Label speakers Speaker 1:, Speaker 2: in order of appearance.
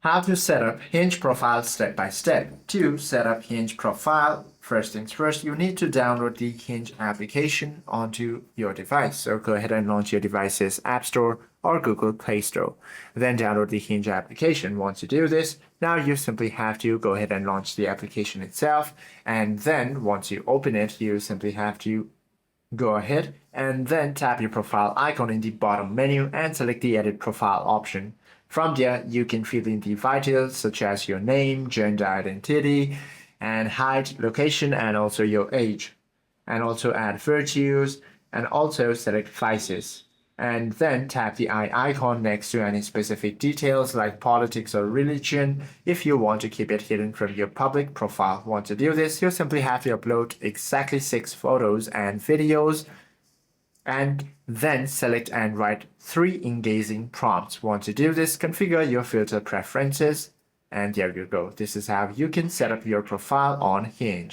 Speaker 1: How to set up Hinge profile step by step. To set up Hinge profile, first things first, you need to download the Hinge application onto your device. So go ahead and launch your device's App Store or Google Play Store. Then download the Hinge application. Once you do this, now you simply have to go ahead and launch the application itself. And then once you open it, you simply have to go ahead and then tap your profile icon in the bottom menu and select the edit profile option. From there, you can fill in the vitals such as your name, gender identity, and height, location, and also your age. And also add virtues and also select vices. And then tap the eye icon next to any specific details like politics or religion if you want to keep it hidden from your public profile. Once you do this, you simply have to upload exactly 6 photos and videos and then select and write 3 engaging prompts. Once you do this, configure your filter preferences and there you go. This is how you can set up your profile on Hinge.